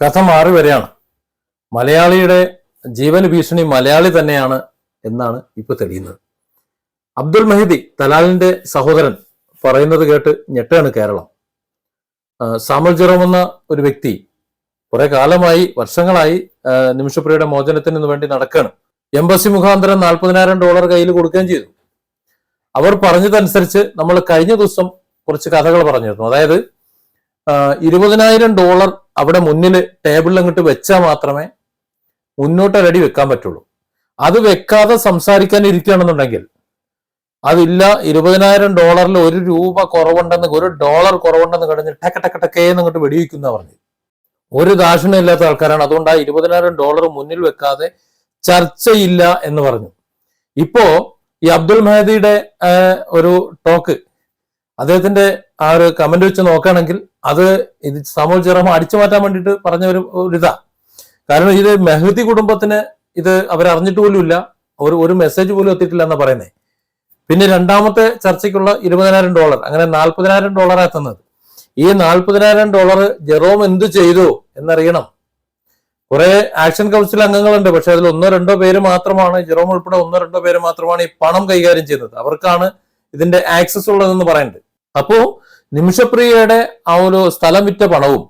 കഥ മാറി വരികയാണ്. മലയാളിയുടെ ജീവന ഭീഷണി മലയാളി തന്നെയാണ് എന്നാണ് ഇപ്പൊ തെളിയുന്നത്. അബ്ദുൽ മെഹദി തലാലിന്റെ സഹോദരൻ പറയുന്നത് കേട്ട് ഞെട്ടാണ് കേരളം. സാമുൽ ജെറോം എന്ന ഒരു വ്യക്തി കുറെ കാലമായി, വർഷങ്ങളായി നിമിഷപ്രിയയുടെ മോചനത്തിന് വേണ്ടി നടക്കുകയാണ്. എംബസി മുഖാന്തരം $40,000 കയ്യിൽ കൊടുക്കുകയും ചെയ്തു. അവർ പറഞ്ഞതനുസരിച്ച് നമ്മൾ കഴിഞ്ഞ ദിവസം കുറച്ച് കഥകൾ പറഞ്ഞിരുന്നു. അതായത് $20,000 അവിടെ മുന്നിൽ ടേബിളിൽ അങ്ങോട്ട് വെച്ചാൽ മാത്രമേ മുന്നോട്ടൊരടി വെക്കാൻ പറ്റുള്ളൂ. അത് വെക്കാതെ സംസാരിക്കാൻ ഇരിക്കുകയാണെന്നുണ്ടെങ്കിൽ അതില്ല, $20,000 $1 കുറവുണ്ടെന്ന്, $1 കുറവുണ്ടെന്ന് കഴിഞ്ഞ് ടക്ക ടക്ക ടക്കേന്ന് അങ്ങോട്ട് വെടിവെക്കുന്ന പറഞ്ഞു. ഒരു ദാക്ഷിണ്യം ഇല്ലാത്ത ആൾക്കാരാണ്. അതുകൊണ്ട് ആ $20,000 മുന്നിൽ വെക്കാതെ ചർച്ചയില്ല എന്ന് പറഞ്ഞു. ഇപ്പോ ഈ അബ്ദുൽ മെഹദിയുടെ ഒരു ടോക്ക്, അദ്ദേഹത്തിന്റെ ആ ഒരു കമന്റ് വെച്ച് നോക്കുകയാണെങ്കിൽ അത് ഇത് സാമുൽ ജെറോം അടിച്ചു മാറ്റാൻ വേണ്ടിയിട്ട് പറഞ്ഞ ഒരു ഇതാ. കാരണം ഇത് മെഹദി കുടുംബത്തിന് ഇത് അവരറിഞ്ഞിട്ട് പോലും ഇല്ല, ഒരു മെസ്സേജ് പോലും എത്തിയിട്ടില്ല എന്നാ പറയുന്നത്. പിന്നെ രണ്ടാമത്തെ ചർച്ചയ്ക്കുള്ള $20,000, അങ്ങനെ $40,000 എത്തുന്നത്. ഈ $40,000 ജെറോം എന്ത് ചെയ്തു എന്നറിയണം. കുറെ ആക്ഷൻ കൗൺസിൽ അംഗങ്ങളുണ്ട്, പക്ഷെ അതിൽ 1-2 പേര് മാത്രമാണ്, ജെറോം ഉൾപ്പെടെ 1-2 പേര് മാത്രമാണ് ഈ പണം കൈകാര്യം ചെയ്യുന്നത്. അവർക്കാണ് ഇതിന്റെ ആക്സസ് ഉള്ളതെന്ന് പറയുന്നുണ്ട്. അപ്പോ നിമിഷപ്രിയയുടെ ആ ഒരു സ്ഥലം വിറ്റ പണവും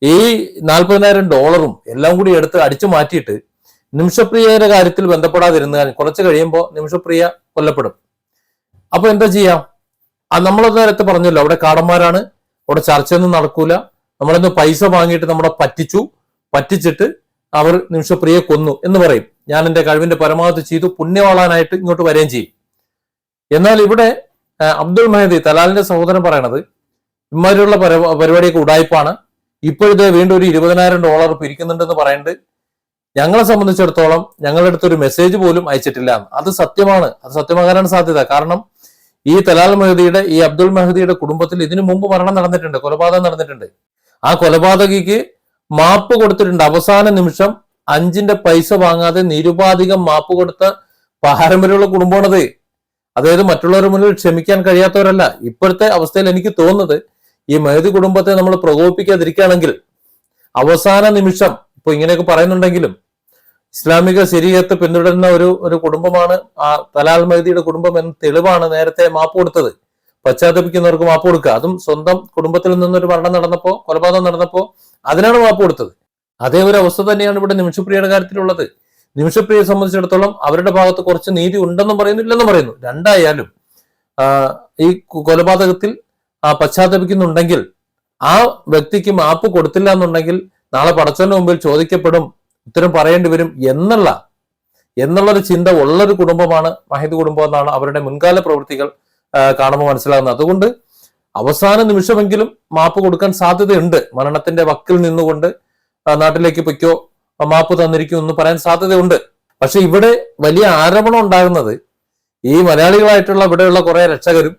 ഈ $40,000 എല്ലാം കൂടി എടുത്ത് അടിച്ചു മാറ്റിയിട്ട് നിമിഷപ്രിയയുടെ കാര്യത്തിൽ ബന്ധപ്പെടാതിരുന്നാൽ കുറച്ച് കഴിയുമ്പോൾ നിമിഷപ്രിയ കൊല്ലപ്പെടും. അപ്പൊ എന്താ ചെയ്യാം? നമ്മളൊന്ന് നേരത്തെ പറഞ്ഞല്ലോ, അവിടെ കാടന്മാരാണ്, അവിടെ ചർച്ചയൊന്നും നടക്കൂല, നമ്മളിന്ന് പൈസ വാങ്ങിയിട്ട് നമ്മളെ പറ്റിച്ചിട്ട് അവർ നിമിഷപ്രിയയെ കൊന്നു എന്ന് പറയും. ഞാൻ എന്റെ കഴിവിന്റെ പരമാവധി ചെയ്തു, പുണ്യവാളാനായിട്ട് ഇങ്ങോട്ട് വരികയും ചെയ്യും. എന്നാൽ ഇവിടെ അബ്ദുൽ മെഹദി തലാലിന്റെ സഹോദരൻ പറയണത് ഇമാതിരിയുള്ള പരിപാടിയൊക്കെ ഉടായ്പാണ്. ഇപ്പോഴത്തെ വീണ്ടും ഒരു $20,000 പിരിക്കുന്നുണ്ടെന്ന് പറയുന്നുണ്ട്. ഞങ്ങളെ സംബന്ധിച്ചിടത്തോളം ഞങ്ങളുടെ അടുത്തൊരു മെസ്സേജ് പോലും അയച്ചിട്ടില്ല. അത് സത്യമാണ്, അത് സത്യമാകാനാണ് സാധ്യത. കാരണം ഈ തലാൽ മെഹദിയുടെ, ഈ അബ്ദുൽ മെഹദിയുടെ കുടുംബത്തിൽ ഇതിനു മുമ്പ് മരണം നടന്നിട്ടുണ്ട്, കൊലപാതകം നടന്നിട്ടുണ്ട്. ആ കൊലപാതകിക്ക് മാപ്പ് കൊടുത്തിട്ടുണ്ട്. അവസാന നിമിഷം 5 പൈസ വാങ്ങാതെ നിരുപാധികം മാപ്പ് കൊടുത്ത പാരമ്പര്യമുള്ള കുടുംബമാണത്. അതായത് മറ്റുള്ളവരുടെ മുന്നിൽ ക്ഷമിക്കാൻ കഴിയാത്തവരല്ല. ഇപ്പോഴത്തെ അവസ്ഥയിൽ എനിക്ക് തോന്നുന്നത് ഈ മെഹദി കുടുംബത്തെ നമ്മൾ പ്രകോപിപ്പിക്കാതിരിക്കുകയാണെങ്കിൽ അവസാന നിമിഷം, ഇപ്പൊ ഇങ്ങനെയൊക്കെ പറയുന്നുണ്ടെങ്കിലും ഇസ്ലാമിക ശരീഅത്ത് പിന്തുടരുന്ന ഒരു കുടുംബമാണ് ആ തലാൽ മെഹദിയുടെ കുടുംബം എന്ന തെളിവാണ് നേരത്തെ മാപ്പ് കൊടുത്തത്. പശ്ചാത്തപിക്കുന്നവർക്ക് മാപ്പ് കൊടുക്കുക, അതും സ്വന്തം കുടുംബത്തിൽ നിന്നൊരു മരണം നടന്നപ്പോ, കൊലപാതകം നടന്നപ്പോ അതിനാണ് മാപ്പ് കൊടുത്തത്. അതേ ഒരു അവസ്ഥ തന്നെയാണ് ഇവിടെ നിമിഷപ്രിയയുടെ കാര്യത്തിലുള്ളത്. നിമിഷപ്രിയയെ സംബന്ധിച്ചിടത്തോളം അവരുടെ ഭാഗത്ത് കുറച്ച് നീതി ഉണ്ടെന്നും പറയുന്നു, ഇല്ലെന്നും പറയുന്നു. രണ്ടായാലും ഈ കൊലപാതകത്തിൽ പശ്ചാത്തപിക്കുന്നുണ്ടെങ്കിൽ ആ വ്യക്തിക്ക് മാപ്പ് കൊടുത്തില്ല എന്നുണ്ടെങ്കിൽ നാളെ പടച്ചവന്റെ മുമ്പിൽ ചോദിക്കപ്പെടും, ഉത്തരം പറയേണ്ടി വരും എന്നുള്ളൊരു ചിന്ത ഉള്ളൊരു കുടുംബമാണ് മെഹദി കുടുംബം എന്നാണ് അവരുടെ മുൻകാല പ്രവൃത്തികൾ കാണുമ്പോൾ മനസ്സിലാകുന്നത്. അതുകൊണ്ട് അവസാന നിമിഷമെങ്കിലും മാപ്പ് കൊടുക്കാൻ സാധ്യതയുണ്ട്. മരണത്തിന്റെ വക്കിൽ നിന്നുകൊണ്ട് നാട്ടിലേക്ക് പൊയ്ക്കോ, മാപ്പ് തന്നിരിക്കും എന്ന് പറയാൻ സാധ്യതയുണ്ട്. പക്ഷെ ഇവിടെ വലിയ ആരോപണം ഉണ്ടാകുന്നത് ഈ മലയാളികളായിട്ടുള്ള ഇവിടെയുള്ള കുറെ രക്ഷകരും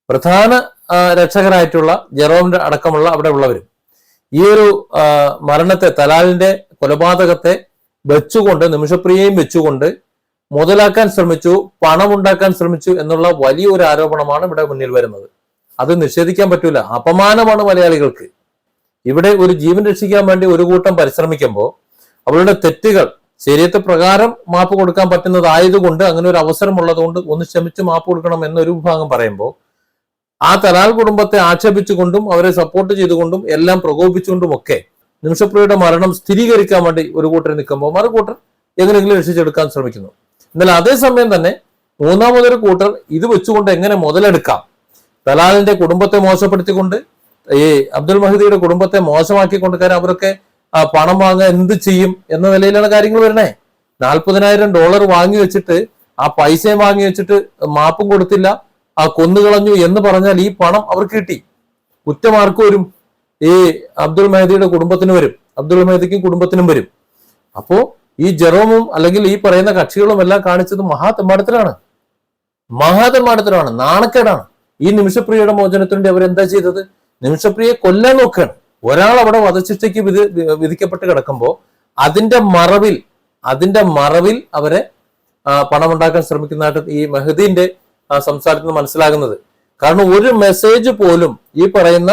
പ്രധാന രക്ഷകരായിട്ടുള്ള ജെറോമിന്റെ അടക്കമുള്ള അവിടെ ഉള്ളവരും ഈ ഒരു മരണത്തെ, തലാലിന്റെ കൊലപാതകത്തെ വെച്ചുകൊണ്ട്, നിമിഷപ്രിയയും വെച്ചുകൊണ്ട് മുതലാക്കാൻ ശ്രമിച്ചു, പണം ഉണ്ടാക്കാൻ ശ്രമിച്ചു എന്നുള്ള വലിയൊരു ആരോപണമാണ് ഇവിടെ മുന്നിൽ വരുന്നത്. അത് നിഷേധിക്കാൻ പറ്റൂല. അപമാനമാണ് മലയാളികൾക്ക്. ഇവിടെ ഒരു ജീവൻ രക്ഷിക്കാൻ വേണ്ടി ഒരു കൂട്ടം പരിശ്രമിക്കുമ്പോൾ അവരുടെ തെറ്റുകൾ ശരീരത്തെ പ്രകാരം മാപ്പ് കൊടുക്കാൻ പറ്റുന്നതായതുകൊണ്ട്, അങ്ങനെ ഒരു അവസരം ഉള്ളതുകൊണ്ട് ഒന്ന് ക്ഷമിച്ച് മാപ്പ് കൊടുക്കണം എന്നൊരു വിഭാഗം പറയുമ്പോൾ ആ തലാൽ കുടുംബത്തെ ആക്ഷേപിച്ചുകൊണ്ടും അവരെ സപ്പോർട്ട് ചെയ്തുകൊണ്ടും എല്ലാം പ്രകോപിപ്പിച്ചുകൊണ്ടും ഒക്കെ നിമിഷപ്രിയയുടെ മരണം സ്ഥിരീകരിക്കാൻ വേണ്ടി ഒരു കൂട്ടർ നിൽക്കുമ്പോൾ മറുകൂട്ടർ എങ്ങനെയെങ്കിലും രക്ഷിച്ചെടുക്കാൻ ശ്രമിക്കുന്നു. എന്നാൽ അതേസമയം തന്നെ മൂന്നാമതൊരു കൂട്ടർ ഇത് വെച്ചുകൊണ്ട് എങ്ങനെ മുതലെടുക്കാം, തലാലിന്റെ കുടുംബത്തെ മോശപ്പെടുത്തിക്കൊണ്ട് ഈ അബ്ദുൽ മെഹദിയുടെ കുടുംബത്തെ മോശമാക്കിക്കൊണ്ട്, കാരണം അവരൊക്കെ പണം വാങ്ങാൻ എന്ത് ചെയ്യും എന്ന നിലയിലാണ് കാര്യങ്ങൾ വരണേ. $40,000 വാങ്ങി വെച്ചിട്ട് ആ പൈസയും വാങ്ങി വെച്ചിട്ട് മാപ്പും കൊടുത്തില്ല, കൊന്നുകളഞ്ഞു എന്ന് പറഞ്ഞാൽ ഈ പണം അവർക്ക് കിട്ടി. കുറ്റം ആർക്ക് വരും? ഈ അബ്ദുൽ മെഹദിയുടെ കുടുംബത്തിന് വരും, അബ്ദുൽ മെഹദിക്കും കുടുംബത്തിനും വരും. അപ്പോ ഈ ജെറോമും അല്ലെങ്കിൽ ഈ പറയുന്ന കക്ഷികളും എല്ലാം കാണിച്ചത് മഹാതെമ്മാടത്തിലാണ്, നാണക്കേടാണ്. ഈ നിമിഷപ്രിയയുടെ മോചനത്തിന് വേണ്ടി അവരെന്താ ചെയ്തത്? നിമിഷപ്രിയയെ കൊല്ലാൻ നോക്കുകയാണ്. ഒരാൾ അവിടെ വധശിക്ഷയ്ക്ക് വിധിക്കപ്പെട്ട് കിടക്കുമ്പോൾ അതിന്റെ മറവിൽ അവരെ പണമുണ്ടാക്കാൻ ശ്രമിക്കുന്നതായിട്ട് ഈ മെഹദീന്റെ സംസാരത്തിൽ നിന്ന് മനസ്സിലാകുന്നത്. കാരണം ഒരു മെസ്സേജ് പോലും ഈ പറയുന്ന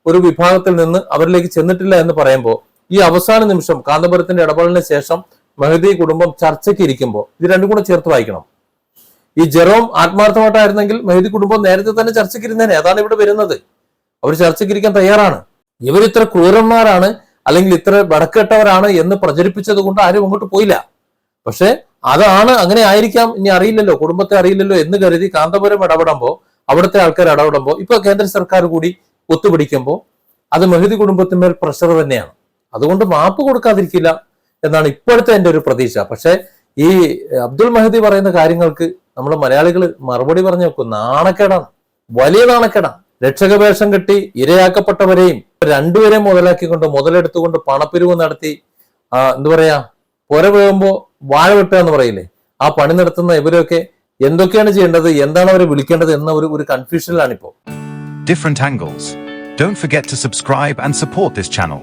ഒരു വിഭാഗത്തിൽ നിന്ന് അവരിലേക്ക് ചെന്നിട്ടില്ല എന്ന് പറയുമ്പോൾ ഈ അവസാന നിമിഷം കാന്തപുരത്തിന്റെ ഇടപെടലിന് ശേഷം മെഹദി കുടുംബം ചർച്ചയ്ക്ക് ഇരിക്കുമ്പോൾ ഇത് രണ്ടും കൂടെ ചേർത്ത് വായിക്കണം. ഈ ജെറോം ആത്മാർത്ഥമായിട്ടായിരുന്നെങ്കിൽ മെഹദി കുടുംബം നേരത്തെ തന്നെ ചർച്ചയ്ക്ക് ഇരുന്നേനെ. അതാണ് ഇവിടെ വരുന്നത്. അവർ ചർച്ചയ്ക്ക് ഇരിക്കാൻ തയ്യാറാണ്. ഇവർ ഇത്ര ക്രൂരന്മാരാണ് അല്ലെങ്കിൽ ഇത്ര വടക്കെട്ടവരാണ് എന്ന് പ്രചരിപ്പിച്ചത് കൊണ്ട് ആരും അങ്ങോട്ട് പോയില്ല. പക്ഷെ അതാണ്, അങ്ങനെ ആയിരിക്കാം, ഇനി അറിയില്ലല്ലോ, കുടുംബത്തെ അറിയില്ലല്ലോ എന്ന് കരുതി കാന്തപുരം ഇടപെടുമ്പോൾ, അവിടുത്തെ ആൾക്കാർ ഇടപെടുമ്പോൾ, ഇപ്പൊ കേന്ദ്ര സർക്കാർ കൂടി ഒത്തുപിടിക്കുമ്പോൾ അത് മെഹദി കുടുംബത്തിന്മേൽ പ്രഷർ തന്നെയാണ്. അതുകൊണ്ട് മാപ്പ് കൊടുക്കാതിരിക്കില്ല എന്നാണ് ഇപ്പോഴത്തെ എൻ്റെ ഒരു പ്രതീക്ഷ. പക്ഷെ ഈ അബ്ദുൾ മെഹദി പറയുന്ന കാര്യങ്ങൾക്ക് നമ്മൾ മലയാളികൾ മറുപടി പറഞ്ഞു നോക്കും. നാണക്കേടാണ്, വലിയ നാണക്കേടാണ്. രക്ഷകവേഷം കെട്ടി ഇരയാക്കപ്പെട്ടവരെയും രണ്ടുപേരെയും മുതലെടുത്തുകൊണ്ട് പണപ്പിരിവ് നടത്തി എന്താ പറയാ, പുര വീഴുമ്പോ വാഴ വെട്ടുക എന്ന് പറയില്ലേ, ആ പണി നടത്തുന്ന ഇവരൊക്കെ എന്തൊക്കെയാണ് ചെയ്യേണ്ടത്, എന്താണ് അവരെ വിളിക്കേണ്ടത് എന്ന ഒരു കൺഫ്യൂഷനിലാണിപ്പോ. Different angles. Don't forget to subscribe and support this channel.